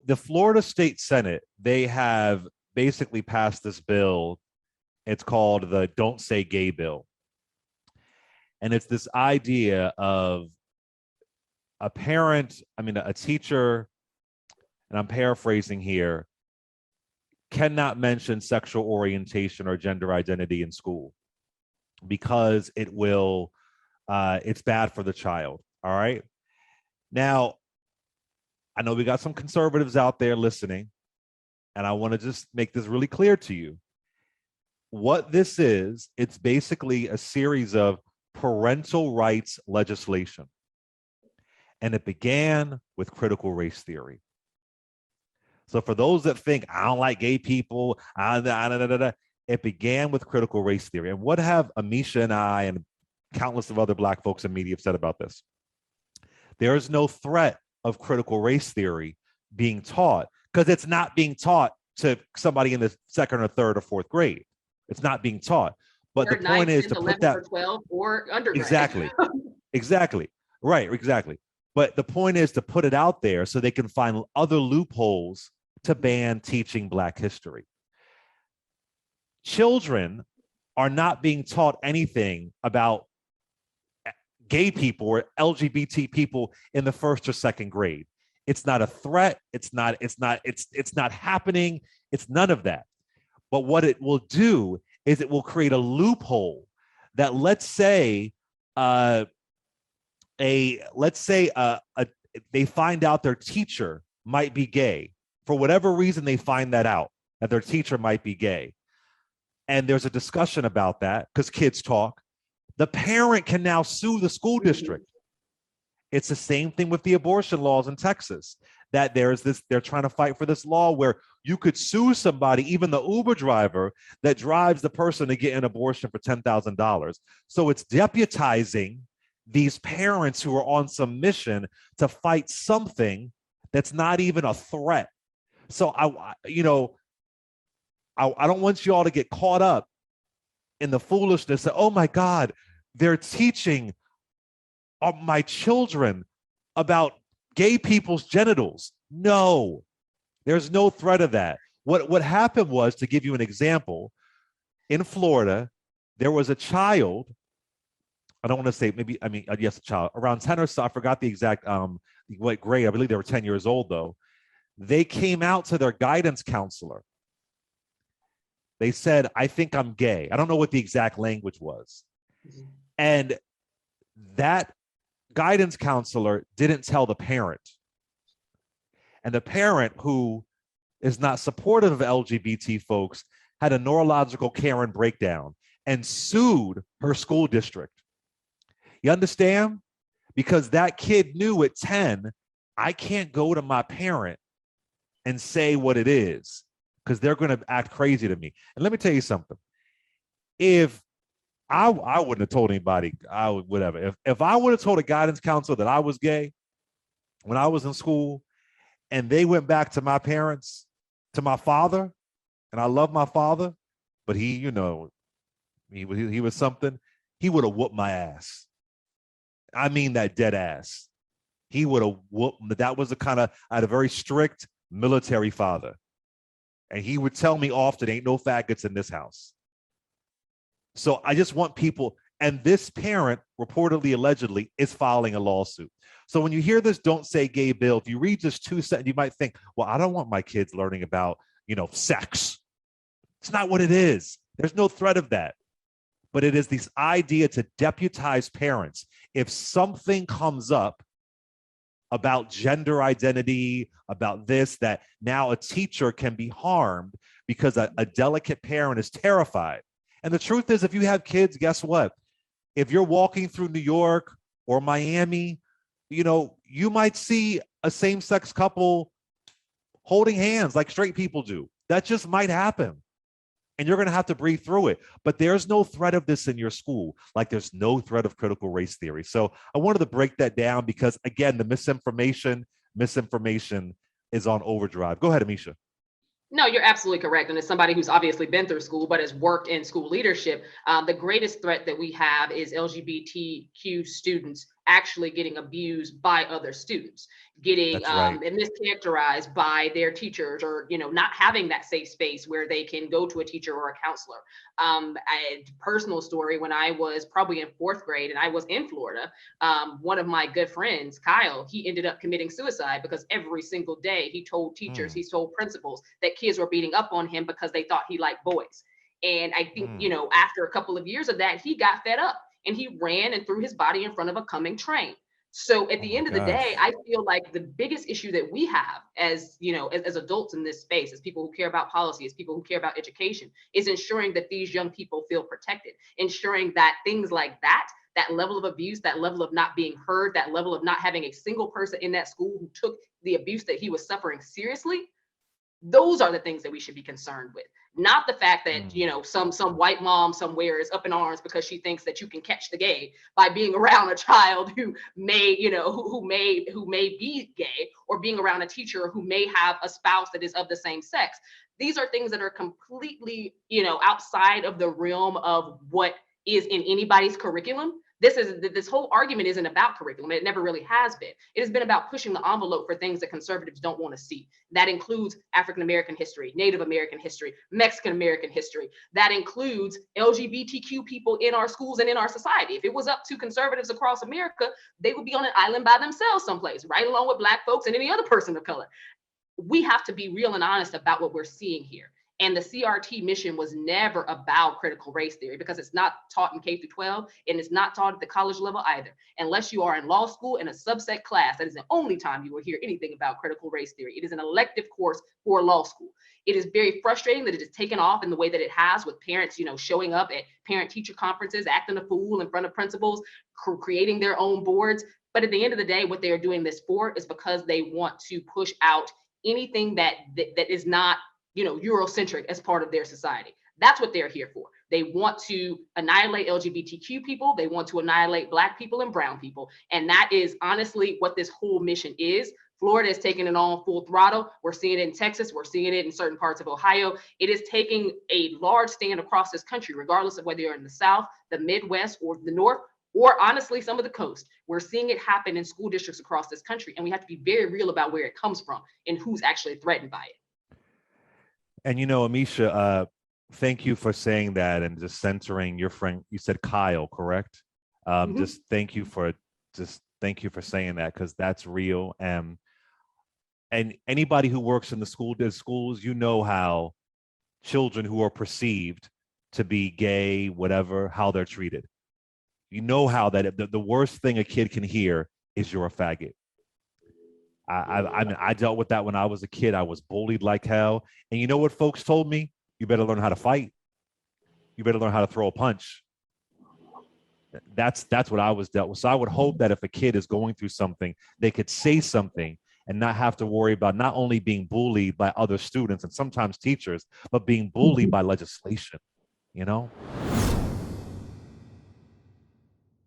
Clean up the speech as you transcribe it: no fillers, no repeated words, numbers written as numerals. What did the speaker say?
the Florida State Senate, they have basically passed this bill. It's called the Don't Say Gay bill. And it's this idea of a parent, a teacher, and I'm paraphrasing here, cannot mention sexual orientation or gender identity in school because it's bad for the child. All right. Now, I know we got some conservatives out there listening, and I want to just make this really clear to you. What this is, it's basically a series of parental rights legislation. And it began with critical race theory. So for those that think, I don't like gay people, it began with critical race theory. And what have Amisha and I and countless of other Black folks in media have said about this? There is no threat of critical race theory being taught because it's not being taught to somebody in the second or third or fourth grade. It's not being taught. But the point is to put that 12 or undergrad. Exactly. Right, exactly. But the point is to put it out there so they can find other loopholes to ban teaching Black history. Children are not being taught anything about gay people or LGBT people in the first or second grade. It's not a threat. It's not happening. It's none of that. But what it will do is it will create a loophole that let's say they find out their teacher might be gay. For whatever reason, they find that out, that their teacher might be gay. And there's a discussion about that because kids talk. The parent can now sue the school district. It's the same thing with the abortion laws in Texas, that they're trying to fight for this law where you could sue somebody, even the Uber driver that drives the person to get an abortion for $10,000. So it's deputizing these parents who are on some mission to fight something that's not even a threat. So I don't want you all to get caught up in the foolishness that, oh my God, they're teaching my children about gay people's genitals. No, there's no threat of that. What happened was, to give you an example, in Florida, there was a child, I don't want to say yes, a child, around 10 or so, I forgot the exact what grade, I believe they were 10 years old though. They came out to their guidance counselor. They said, I think I'm gay. I don't know what the exact language was. Mm-hmm. And that guidance counselor didn't tell the parent. And the parent, who is not supportive of LGBT folks, had a neurological Karen breakdown and sued her school district. You understand? Because that kid knew at 10, I can't go to my parent and say what it is because they're going to act crazy to me. And let me tell you something. If I wouldn't have told anybody, If I would have told a guidance counselor that I was gay when I was in school, and they went back to my parents, to my father, and I love my father, but he was something, he would have whooped my ass. I mean that dead ass. He would have whooped. That was I had a very strict military father. And he would tell me often, ain't no faggots in this house. So I just want people, and this parent reportedly, allegedly, is filing a lawsuit. So when you hear this Don't Say Gay bill, if you read just 2 sentences, you might think, well, I don't want my kids learning about, sex. It's not what it is. There's no threat of that. But it is this idea to deputize parents. If something comes up about gender identity, about this, that now a teacher can be harmed because a delicate parent is terrified. And the truth is, if you have kids, guess what? If you're walking through New York or Miami, you might see a same-sex couple holding hands like straight people do. That just might happen. And you're going to have to breathe through it. But there's no threat of this in your school, like there's no threat of critical race theory. So I wanted to break that down because, again, the misinformation is on overdrive. Go ahead, Amisha. No, you're absolutely correct. And as somebody who's obviously been through school, but has worked in school leadership, the greatest threat that we have is LGBTQ students actually getting abused by other students, getting That's right. and mischaracterized by their teachers, or not having that safe space where they can go to a teacher or a counselor. A personal story: when I was probably in fourth grade and I was in Florida, one of my good friends, Kyle, he ended up committing suicide because every single day he told teachers, Mm, he told principals that kids were beating up on him because they thought he liked boys. And I think, mm. after a couple of years of that, he got fed up and he ran and threw his body in front of a coming train. So at Oh the my end of the day, gosh. I feel like the biggest issue that we have as, as adults in this space, as people who care about policy, as people who care about education, is ensuring that these young people feel protected, ensuring that things like that level of abuse, that level of not being heard, that level of not having a single person in that school who took the abuse that he was suffering seriously, those are the things that we should be concerned with, not the fact that Mm, some white mom somewhere is up in arms because she thinks that you can catch the gay by being around a child who may who may be gay, or being around a teacher who may have a spouse that is of the same sex. These are things that are completely outside of the realm of what is in anybody's curriculum. This whole argument isn't about curriculum. It never really has been. It has been about pushing the envelope for things that conservatives don't want to see. That includes African American history, Native American history, Mexican American history. That includes LGBTQ people in our schools and in our society. If it was up to conservatives across America, they would be on an island by themselves someplace, right along with Black folks and any other person of color. We have to be real and honest about what we're seeing here. And the CRT mission was never about critical race theory, because it's not taught in K through 12, and it's not taught at the college level either. Unless you are in law school in a subset class, that is the only time you will hear anything about critical race theory. It is an elective course for law school. It is very frustrating that it is taken off in the way that it has, with parents, showing up at parent teacher conferences, acting a fool in front of principals, creating their own boards. But at the end of the day, what they are doing this for is because they want to push out anything that is not Eurocentric as part of their society. That's what they're here for. They want to annihilate LGBTQ people. They want to annihilate Black people and brown people. And that is honestly what this whole mission is. Florida is taking it on full throttle. We're seeing it in Texas. We're seeing it in certain parts of Ohio. It is taking a large stand across this country, regardless of whether you're in the South, the Midwest, or the North, or honestly, some of the coast. We're seeing it happen in school districts across this country. And we have to be very real about where it comes from and who's actually threatened by it. And Amisha, thank you for saying that and just centering your friend. You said Kyle, correct? Mhm. Just thank you for saying that, because that's real. And anybody who works in the schools, how children who are perceived to be gay, whatever, how they're treated. You know how that the worst thing a kid can hear is you're a faggot. I dealt with that when I was a kid. I was bullied like hell. And you know what folks told me? You better learn how to fight. You better learn how to throw a punch. That's what I was dealt with. So I would hope that if a kid is going through something, they could say something and not have to worry about not only being bullied by other students and sometimes teachers, but being bullied by legislation, you know?